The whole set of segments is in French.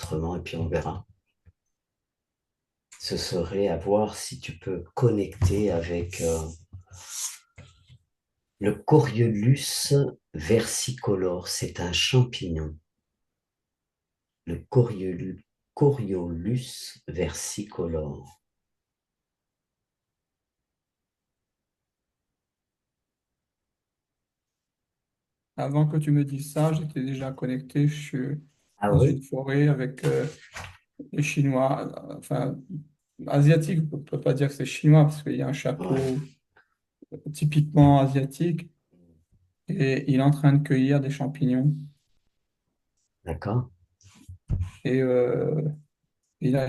enregistrement et puis on verra. Ce serait à voir si tu peux connecter avec le Coriolus versicolore. C'est un champignon. Le Coriolus versicolore. Avant que tu me dises ça, j'étais déjà connecté. Je suis Ah dans une oui? forêt avec les Chinois, enfin, asiatiques. On ne peut pas dire que c'est chinois parce qu'il y a un Ouais, chapeau typiquement asiatique et il est en train de cueillir des champignons. d'accord. Et il a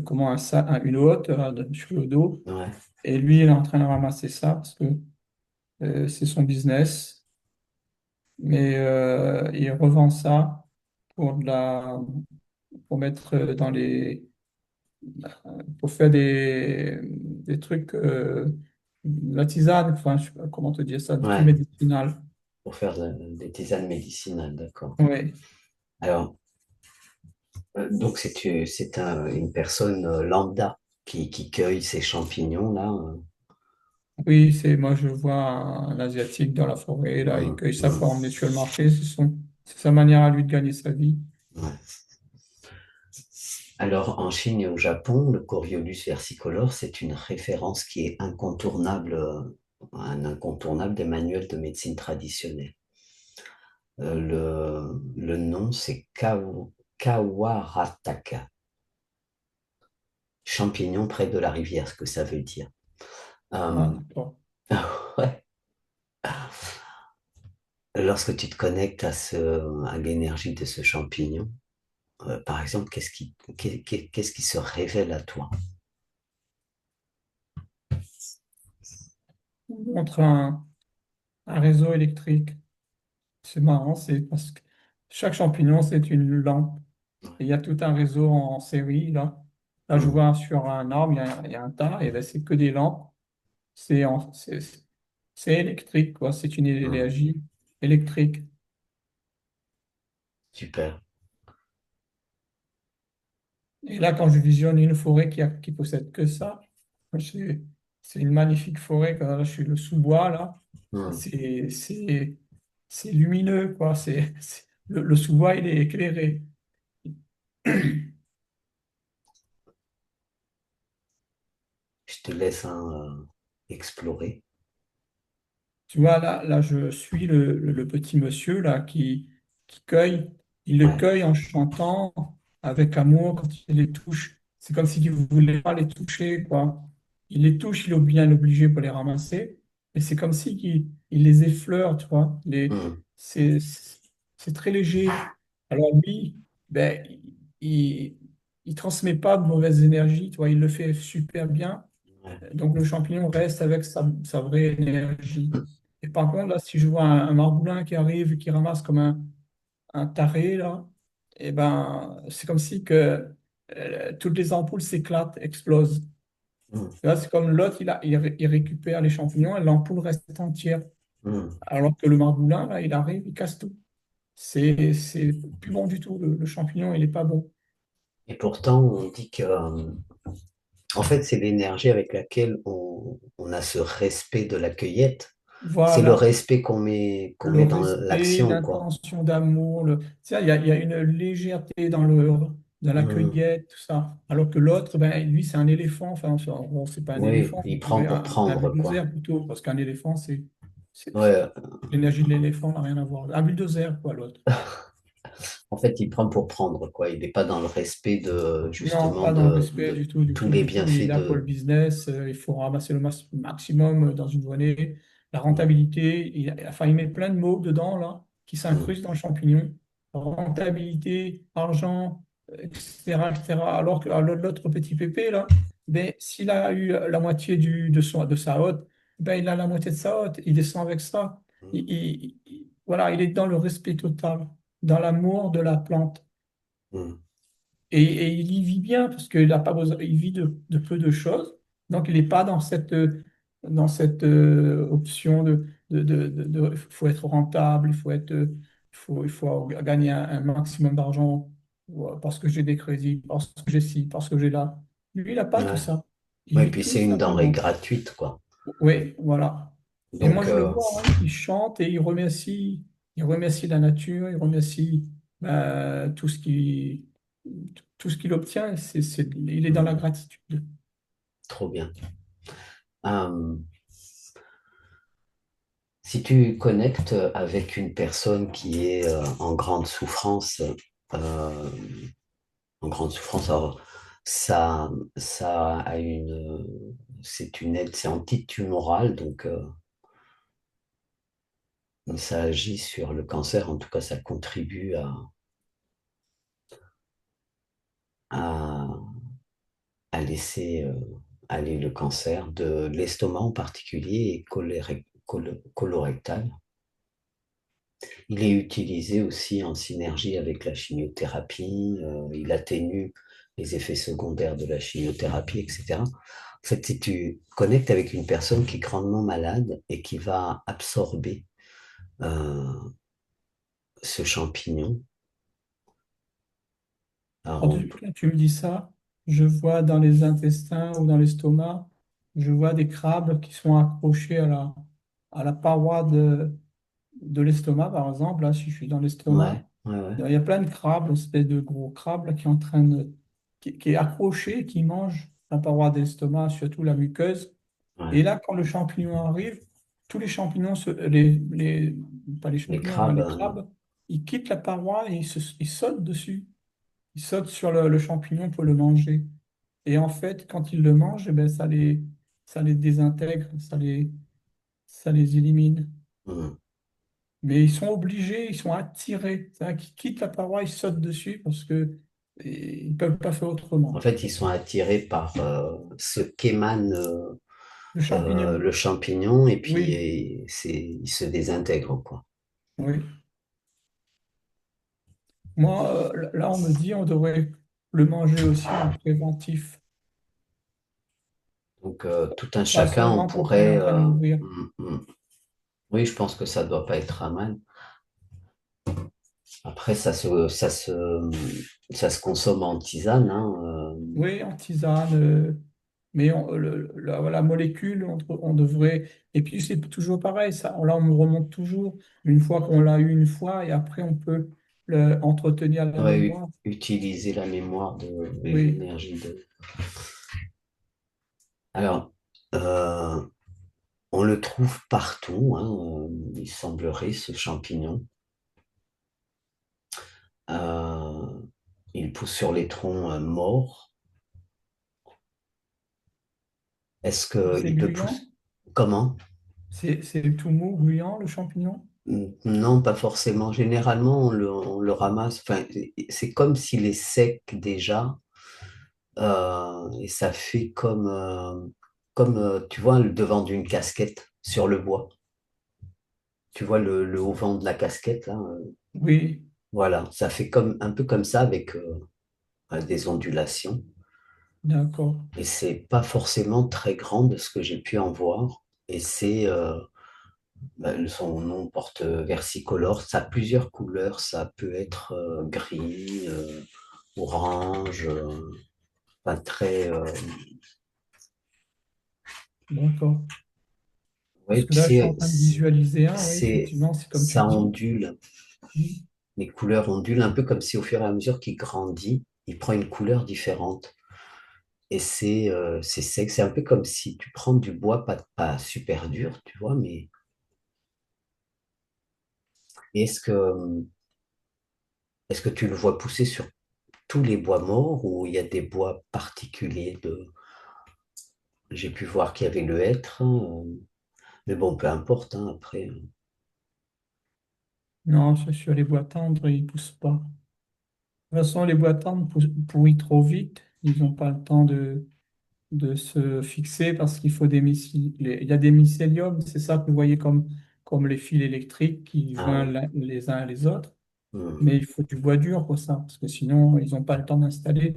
comment, une hotte sur le dos. Ouais, Et lui, il est en train de ramasser ça parce que c'est son business. Mais il revend ça pour, pour mettre dans pour faire des trucs, la tisane, enfin, je sais pas comment te dire ça, des trucs ouais, médicinaux. pour faire des tisanes médicinales, d'accord. Oui, Alors, donc une personne lambda qui cueille ces champignons-là. oui, moi je vois un Asiatique dans la forêt, là, il cueille ça Hum, pour emmener sur le marché, c'est sa manière à lui de gagner sa vie. ouais. Alors, en Chine et au Japon, le Coriolus versicolore, c'est une référence qui est incontournable, un incontournable des manuels de médecine traditionnelle. Le nom, c'est Kawarataka, champignon près de la rivière, ce que ça veut dire. Ah, Euh, d'accord. ouais. Lorsque tu te connectes à l'énergie de ce champignon, par exemple, qu'est-ce qui se révèle à toi? On montre un réseau électrique. C'est marrant, c'est parce que chaque champignon, c'est une lampe. Et il y a tout un réseau en série, là. Là, je Hum, vois sur un arbre, il y a un tas, et là, c'est que des lampes. C'est en- c'est c'est électrique, quoi. C'est une hum, énergie électrique. super. Et là, quand je visionne une forêt qui possède que ça, c'est c'est une magnifique forêt. Quand là, je suis le sous-bois, là. Hum. C'est c'est lumineux, quoi. Le sous-bois, il est éclairé. Je te laisse explorer. Tu vois, là je suis le petit monsieur là, qui cueille. Il le Ouais. cueille en chantant avec amour quand il les touche. C'est comme s'il ne voulait pas les toucher, quoi. Il les touche, il est bien obligé pour les ramasser. Mais c'est comme si il les effleure, tu vois. Hum, C'est, c'est très léger. Alors lui, ben, il, il transmet pas de mauvaise énergie, tu vois. Il le fait super bien. ouais. Donc le champignon reste avec sa vraie énergie. Et par contre, là, si je vois un margoulin qui arrive, qui ramasse comme un taré, là, et ben, c'est comme si que toutes les ampoules s'éclatent, explosent. Hum, Là, c'est comme l'autre, il récupère les champignons et l'ampoule reste entière. hum. Alors que le margoulin, là, il arrive, il casse tout. C'est plus bon du tout. Le champignon, il n'est pas bon. Et pourtant, on dit que, en fait, c'est l'énergie avec laquelle on a ce respect de la cueillette. C'est le Voilà. respect qu'on Le met dans respect, l'action, quoi. l'intention d'amour, tu sais, il y a une légèreté dans la Hum. cueillette, tout ça. Alors que l'autre, ben, lui, c'est un éléphant. Enfin, bon, c'est pas un Oui, éléphant, il prend pour un prendre, quoi. bulldozer plutôt, parce qu'un éléphant, c'est- Ouais, l'énergie de l'éléphant n'a rien à voir. Un bulldozer, quoi, l'autre. en fait, il prend pour prendre, quoi. Il n'est pas dans le respect de, Non, justement, pas dans le respect du tout, du tous tout, les du tout. Il est bienfaits là pour le de. business. Il faut ramasser maximum dans une journée. La Hum, rentabilité, enfin, il met plein de mots dedans, là, qui hum, s'incrustent dans le champignon. Rentabilité, argent, etc., etc. Alors que l'autre petit pépé, là, ben, s'il a eu la moitié de sa hotte, ben, il a la moitié de sa hotte. Il descend avec ça. hum, Voilà, il est dans le respect total, dans l'amour de la plante. hum, Et il y vit bien parce qu'il n'a pas besoin, il vit de peu de choses. Donc, il n'est pas dans cette option faut être rentable, il faut gagner un maximum d'argent Ouais, parce que j'ai des crédits, parce que j'ai ci, parce que j'ai là. Lui, il n'a pas tout Ouais. ça. Il Ouais, et vit puis tout c'est une denrée simplement. gratuite, quoi. Oui, voilà. Et moi, Donc, je le vois, hein, il chante et il remercie la nature, il remercie tout ce qu'il obtient. Il est dans la hmm, gratitude. trop bien. Euh, Si tu connectes avec une personne qui est euh, en grande souffrance, alors ça, ça a c'est une aide, c'est antitumoral, donc ça agit sur le cancer. En tout cas, ça contribue à, à laisser aller le cancer de l'estomac en particulier et colorectal. Il est utilisé aussi en synergie avec la chimiothérapie. Il atténue les effets secondaires de la chimiothérapie, etc. En fait, si tu connectes avec une personne qui est grandement malade et qui va absorber euh, ce champignon, alors Quand tu me dis ça, je vois dans les intestins ou dans l'estomac, je vois des crabes qui sont accrochés à la paroi de l'estomac, par exemple. Là, si je suis dans ouais, l'estomac, ouais, ouais, il y a plein de crabes, une espèce de gros crabe là, qui est en train qui est accroché, et qui mange la paroi de l'estomac, surtout la muqueuse. Et ouais. là, quand le champignon arrive, tous les champignons, pas les Les champignons, mais crabes, les crabes, ils quittent la paroi et ils sautent dessus. Ils sautent sur le champignon pour le manger. Et en fait, quand ils le mangent, eh ben, ça les désintègre, ça les élimine. hmm. Mais ils sont obligés, ils sont attirés. C'est-à-dire qu'ils quittent la paroi, ils sautent dessus parce que ils ne peuvent pas faire En autrement. fait, ils sont attirés par ce qu'émane Le champignon, le champignon et puis oui, ils se désintègrent, quoi. oui. Moi, là, on me dit on devrait le manger aussi en préventif. Donc, tout un Pas chacun, on seulement quand on est pourrait. en train de mourir. Oui, je pense que ça doit pas être un mal. Après, ça se consomme en tisane, hein, Oui, en tisane, mais la molécule, on devrait. Et puis c'est toujours pareil, ça. Là, on me remonte toujours une fois qu'on l'a eu une fois et après on peut entretenir la ouais, mémoire. utiliser la mémoire et Oui, l'énergie de. Alors, euh, on le trouve partout, hein, il semblerait, ce champignon. Euh, il pousse sur les troncs morts. Est-ce c'est qu'il peut pousser? gluant. Comment? C'est tout mou, gluant, le champignon. Non, pas forcément. Généralement, on le ramasse. Enfin, c'est comme s'il est sec déjà, et ça fait comme tu vois, le devant d'une casquette sur le bois. Tu vois le haut vent de la casquette, là. Oui, Voilà, ça fait comme un peu comme ça avec des ondulations. d'accord. Et c'est pas forcément très grand de ce que j'ai pu en voir. Et son nom porte versicolore. Ça a plusieurs couleurs. Ça peut être gris, orange, pas très. D'accord. Ouais, Parce que puis là, je suis en train de visualiser un, oui, effectivement, c'est comme tu ça dis. ondule. Mm. Les couleurs ondulent un peu comme si au fur et à mesure qu'il grandit, il prend une couleur différente. Et c'est sec. C'est un peu comme si tu prends du bois, pas super dur, tu vois, mais est-ce que tu le vois pousser sur tous les bois morts ou il y a des bois particuliers de. J'ai pu voir qu'il y avait le hêtre, hein, mais bon, peu importe, hein, après. Non, c'est sur les bois tendres, ils ne poussent pas. De toute façon, les bois tendres pourrissent trop vite. Ils n'ont pas le temps de se fixer parce qu'il faut il y a des mycéliums, c'est ça que vous voyez comme les fils électriques qui Ah joignent oui. les uns les autres. Hmm, Mais il faut du bois dur pour ça, parce que sinon, ils n'ont pas le temps d'installer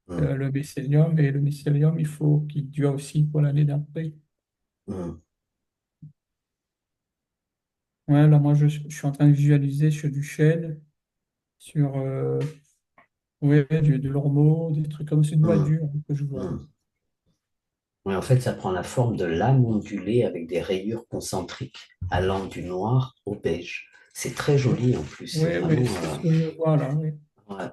hmm, le mycélium. Et le mycélium, il faut qu'il dure aussi pour l'année d'après. hmm. Ouais, là, moi, je suis en train de visualiser sur du chêne, sur, Oui, de l'ormeau, des trucs comme ça, de bois Hum, dur que je vois. hum. Oui, en fait, ça prend la forme de lames ondulées avec des rayures concentriques allant du noir au beige. C'est très joli en plus, c'est Oui, vraiment... oui, c'est ce que je vois là, oui. ouais.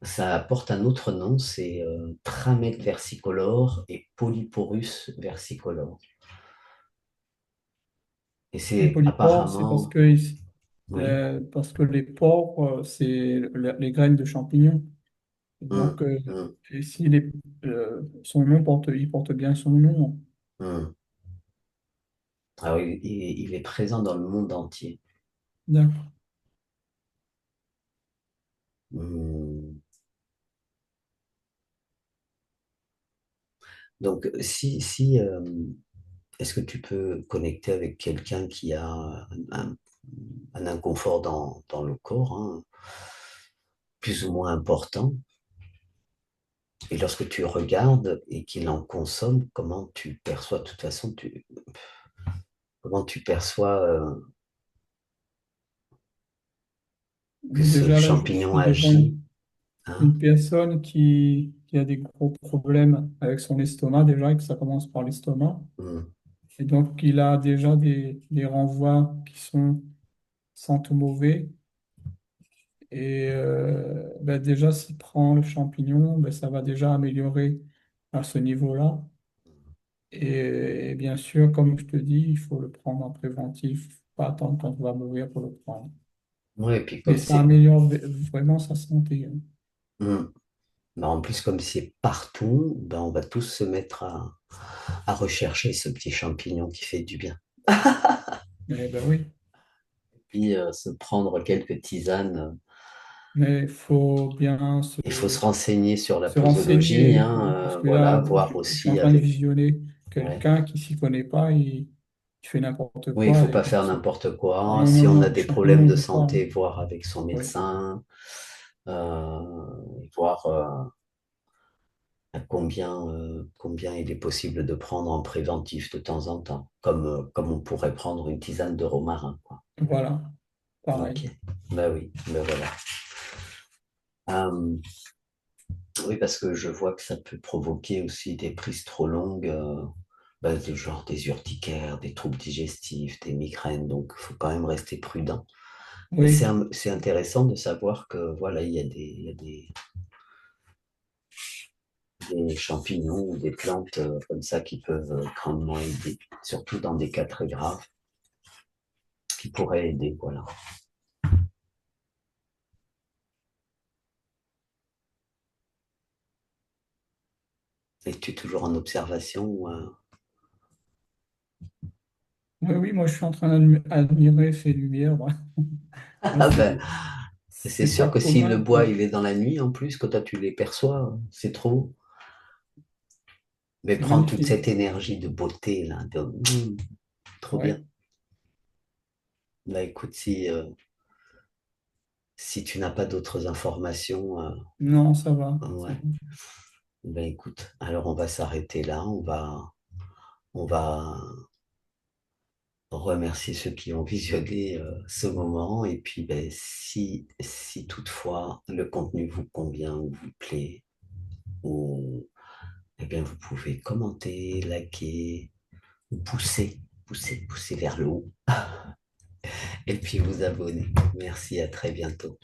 Ça apporte un autre nom, c'est Tramec versicolore et Polyporus versicolore. Et Les c'est polypores, c'est apparemment... Oui. parce que les pores, c'est les graines de champignons. Et Hum, donc, hum, et si son nom il porte bien son nom. hum. Ah oui, il est présent dans le monde entier. D'accord. Hum. Donc, est-ce que tu peux connecter avec quelqu'un qui a un inconfort dans le corps, hein, plus ou moins important? Et lorsque tu regardes et qu'il en consomme, comment tu perçois, de toute façon, comment tu perçois que ce Déjà là, je champignon suis devant agit, hein? une personne qui a des gros problèmes avec son estomac déjà, et que ça commence par l'estomac. Hum, Et donc, il a déjà des renvois qui sentent mauvais. Et ben déjà, s'il prend le champignon, ben, ça va déjà améliorer à ce niveau-là. Et bien sûr, comme je te dis, il faut le prendre en préventif, pas attendre quand on va mourir pour le prendre. ouais, et puis Mais comme ça c'est... améliore vraiment sa santé, hein. hum. Ben, en plus, comme c'est partout, ben, on va tous se mettre à rechercher ce petit champignon qui fait du bien. Eh ben oui, Puis se prendre quelques tisanes. mais il faut bien Il faut se renseigner sur la se posologie, renseigner, hein, parce que voilà, là, voir je suis en aussi train de avec. visionner Ouais. quelqu'un qui s'y connaît pas, il fait n'importe Oui, il quoi. faut Et pas donc, faire n'importe ah quoi. non, non, Si on a non, des problèmes champignon, de je veux pas. santé, voir avec son Oui, médecin, voir à combien il est possible de prendre en préventif de temps en temps, comme on pourrait prendre une tisane de romarin, quoi. voilà, Ok, pareil. bah oui, ben voilà. Euh, oui, parce que je vois que ça peut provoquer aussi des prises trop longues, bah, du genre des urticaires, des troubles digestifs, des migraines, donc il faut quand même rester prudent. Mais Oui, c'est intéressant de savoir que voilà, il y a des champignons ou des plantes comme ça qui peuvent grandement aider, surtout dans des cas très graves, qui pourraient aider, voilà. Et tu es toujours en observation oui, oui, moi je suis en train d'admirer ces lumières. Voilà. Moi, Ah ben, c'est c'est pas sûr que si le commun, bois quoi. il est dans la nuit en plus, que toi tu les perçois, c'est trop. Mais C'est prends toute magnifique. cette énergie de beauté là, trop bien. Ouais. Là, écoute, si tu n'as pas d'autres informations, Non, ça va. Ça ouais, va. ben écoute, alors on va s'arrêter là, on va remercier ceux qui ont visionné ce moment, et puis ben, si toutefois le contenu vous convient ou vous plaît, ou, eh bien, vous pouvez commenter, liker, ou pousser vers le haut, et puis vous abonner. Merci, à très bientôt.